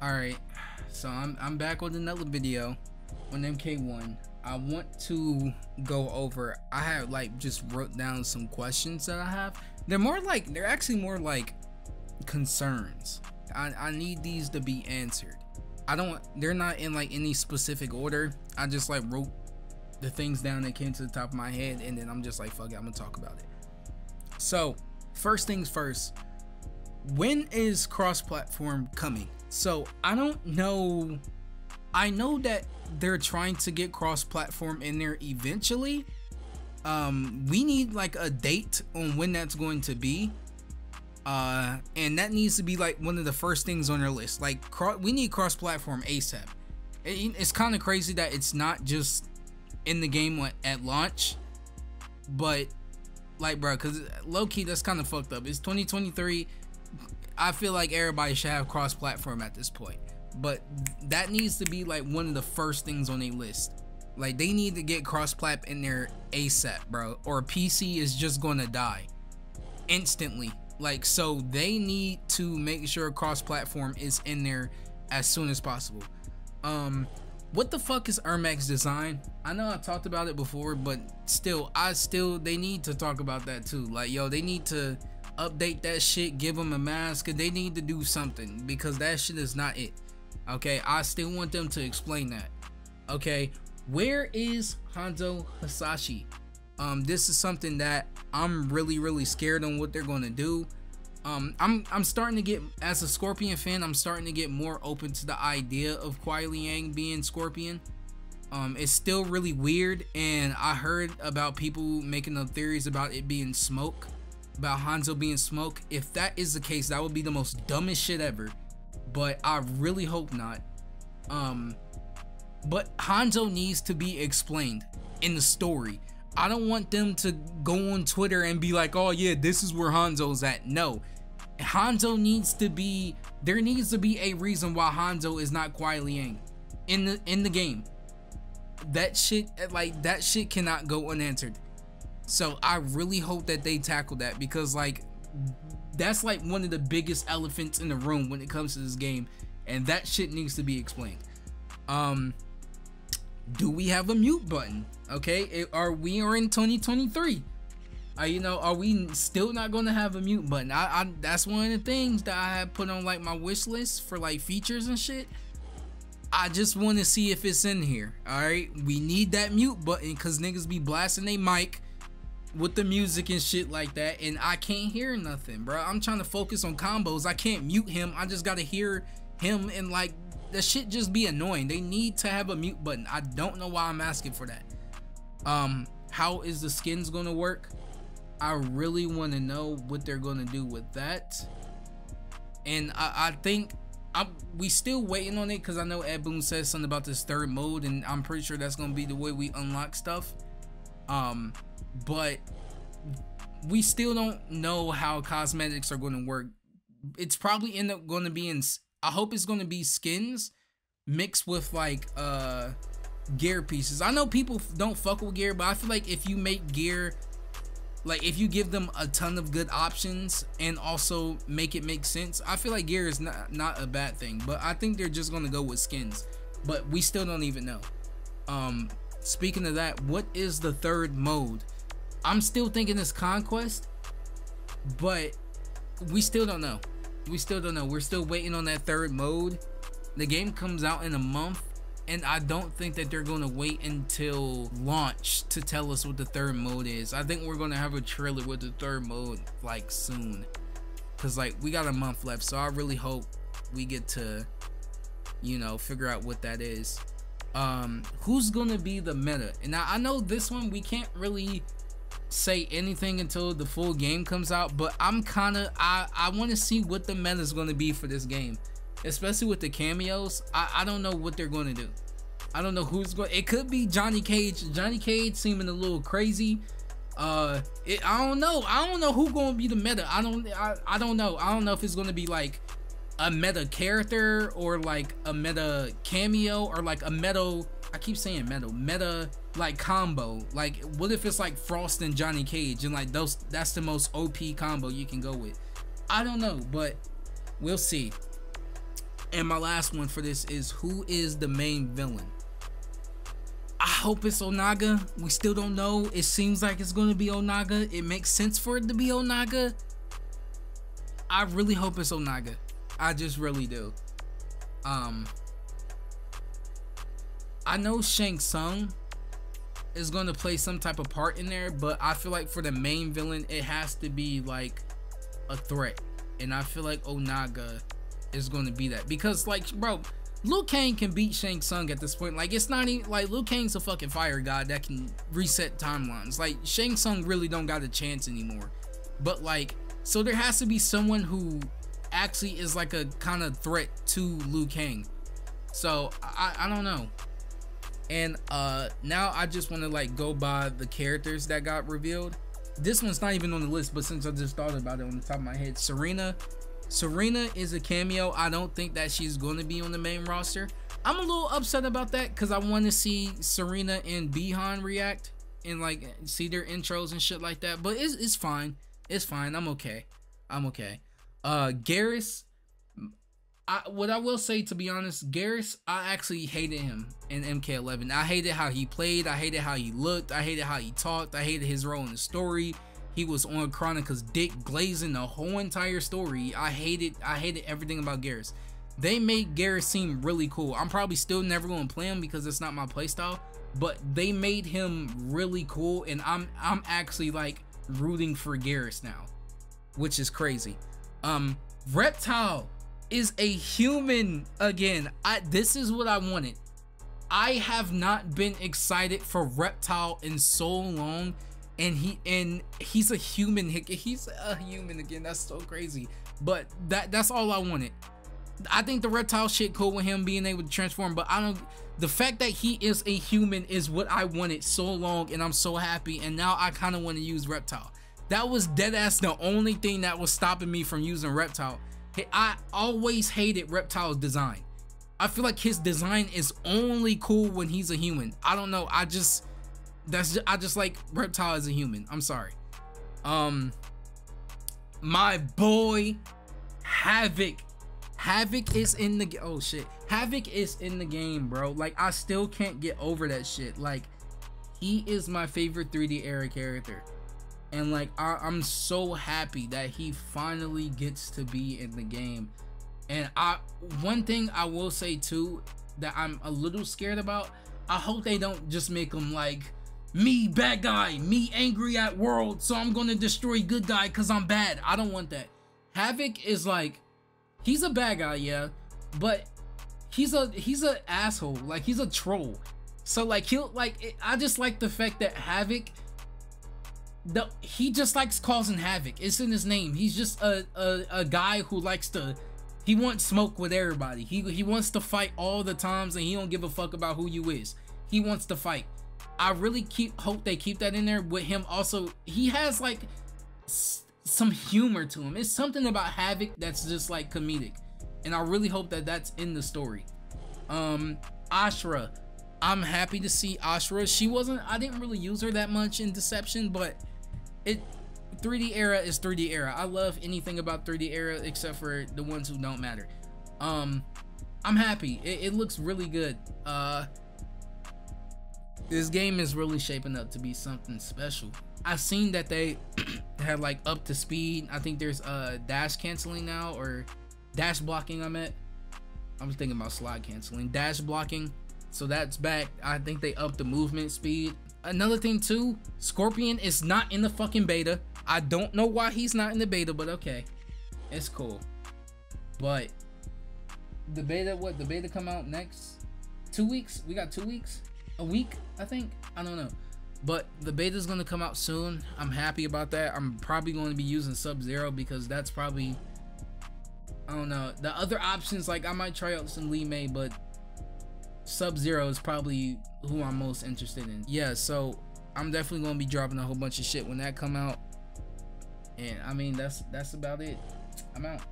Alright, so I'm back with another video on MK1. I want to go over, I have like just wrote down some questions that I have. They're actually more like concerns. I need these to be answered. They're not in like any specific order. I just like wrote the things down that came to the top of my head, and then I'm just like, fuck it, I'm gonna talk about it. So first things first, when is cross-platform coming? So I don't know. I know that they're trying to get cross-platform in there eventually. We need like a date on when that's going to be, and that needs to be like one of the first things on our list. Like we need cross-platform ASAP. It's kind of crazy that it's not just in the game at launch, but like, bro, because low-key that's kind of fucked up. It's 2023. I feel like everybody should have cross-platform at this point, but that needs to be like one of the first things on a list. Like they need to get cross-plat in there ASAP, bro, or PC is just gonna die instantly. Like, so they need to make sure cross-platform is in there as soon as possible. What the fuck is Ermac's design? I know I talked about it before, but still, they need to talk about that too. Like, yo, they need to update that shit, give them a mask, and they need to do something, because that shit is not it. Okay, I still want them to explain that. Okay, where is Hanzo Hasashi? This is something that I'm really scared on what they're gonna do. I'm starting to get, as a Scorpion fan, I'm starting to get more open to the idea of Kuai Liang being Scorpion. It's still really weird, and I heard about people making up theories about it being Smoke, about Hanzo being Smoke. If that is the case, that would be the most dumbest shit ever, but I really hope not. But Hanzo needs to be explained in the story. I don't want them to go on Twitter and be like, oh yeah, this is where Hanzo's at. No, Hanzo needs to be, there needs to be a reason why Hanzo is not Kuai Liang in the game. That shit, like, that shit cannot go unanswered. So I really hope that they tackle that, because like that's like one of the biggest elephants in the room when it comes to this game, and that shit needs to be explained. Do we have a mute button? Okay, we are in 2023. You know, are we still not gonna have a mute button? That's one of the things that I have put on like my wish list for like features and shit. I just want to see if it's in here. All right, we need that mute button, because niggas be blasting their mic with the music and shit like that, and I can't hear nothing, bro. I'm trying to focus on combos. I can't mute him. I just gotta hear him, and like the shit just be annoying. They need to have a mute button. I don't know why I'm asking for that. How is the skins gonna work? I really want to know what they're gonna do with that, and I think we still waiting on it, because I know Ed Boon said something about this third mode, and I'm pretty sure that's gonna be the way we unlock stuff. But we still don't know how cosmetics are going to work. It's probably end up going to be in, I hope it's going to be skins mixed with like gear pieces. I know people don't fuck with gear, but I feel like if you make gear, like if you give them a ton of good options and also make it make sense, I feel like gear is not a bad thing. But I think they're just going to go with skins, but we still don't even know. Speaking of that, what is the third mode? I'm still thinking it's Conquest, but we still don't know. We're still waiting on that third mode. The game comes out in a month, and I don't think that they're going to wait until launch to tell us what the third mode is. I think we're going to have a trailer with the third mode like soon, because like we got a month left. So I really hope we get to, you know, figure out what that is. Who's gonna be the meta? And I know this one we can't really say anything until the full game comes out, but I'm kind of, I want to see what the meta is going to be for this game, especially with the cameos. I don't know what they're going to do. I don't know who's going. It could be Johnny Cage. Johnny Cage seeming a little crazy. I don't know who's going to be the meta. I don't know. I don't know if it's going to be like a meta character, or like a meta cameo, or like a meta, I keep saying meta like combo. Like what if it's like Frost and Johnny Cage, and like that's the most OP combo you can go with. I don't know, but we'll see. And my last one for this is, who is the main villain? I hope it's Onaga. We still don't know. It seems like it's going to be Onaga. It makes sense for it to be Onaga. I really hope it's Onaga. I just really do. I know Shang Tsung is going to play some type of part in there, but I feel like for the main villain, it has to be like a threat. And I feel like Onaga is going to be that, because like, bro, Liu Kang can beat Shang Tsung at this point. Like, it's not even like Liu Kang's a fucking fire god that can reset timelines. Like, Shang Tsung really don't got a chance anymore. But like, so there has to be someone who actually is like a kind of threat to Liu Kang. So I don't know. And now I just want to like go by the characters that got revealed. This one's not even on the list, but since I just thought about it on the top of my head, Serena is a cameo. I don't think that she's going to be on the main roster. I'm a little upset about that because I want to see Serena and Bi-Han react and like see their intros and shit like that. But it's fine. It's fine. I'm okay. Garrus, what I will say, to be honest, Garrus, I actually hated him in MK11. I hated how he played. I hated how he looked. I hated how he talked. I hated his role in the story. He was on Kronika's dick, glazing the whole entire story. I hated everything about Garrus. They made Garrus seem really cool. I'm probably still never going to play him because it's not my playstyle, but they made him really cool, and I'm actually like rooting for Garrus now, which is crazy. Reptile is a human again. This is what I wanted. I have not been excited for Reptile in so long, and he's a human. He's a human again. That's so crazy. But that's all I wanted. I think the Reptile shit cool with him being able to transform, but the fact that he is a human is what I wanted so long, and I'm so happy. And now I kind of want to use Reptile. That was deadass the only thing that was stopping me from using Reptile. I always hated Reptile's design. I feel like his design is only cool when he's a human. I don't know. I just like Reptile as a human. I'm sorry. My boy Havoc. Havoc is in the oh shit. Havoc is in the game, bro. Like, I still can't get over that shit. Like, he is my favorite 3D era character. And like, I'm so happy that he finally gets to be in the game. And one thing I will say too that I'm a little scared about, I hope they don't just make him like, me bad guy, me angry at world, so I'm gonna destroy good guy because I'm bad. I don't want that. Havoc is like, he's a bad guy, yeah, but he's a asshole. Like, he's a troll. So like, I just like the fact that Havoc, he just likes causing havoc. It's in his name. He's just a guy who likes to, he wants smoke with everybody. He wants to fight all the times, and he don't give a fuck about who you is. He wants to fight. I really hope they keep that in there with him. Also, he has like some humor to him. It's something about Havoc that's just like comedic, and I really hope that that's in the story. Ashura, I'm happy to see Ashura. I didn't really use her that much in Deception, but 3D era is 3D era. I love anything about 3D era except for the ones who don't matter. I'm happy. It looks really good. This game is really shaping up to be something special. I've seen that they had like up to speed. I think there's dash canceling now, or dash blocking. I was thinking about slide canceling. Dash blocking, so that's back. I think they upped the movement speed. Another thing too, Scorpion is not in the fucking beta. I don't know why he's not in the beta, but okay, it's cool. But the beta come out next 2 weeks? We got 2 weeks? A week, I think? I don't know. But the beta is going to come out soon. I'm happy about that. I'm probably going to be using Sub-Zero because that's probably, I don't know. The other options, like I might try out some Li Mei, but Sub-Zero is probably who I'm most interested in. Yeah, so I'm definitely going to be dropping a whole bunch of shit when that come out. And I mean, that's about it. I'm out.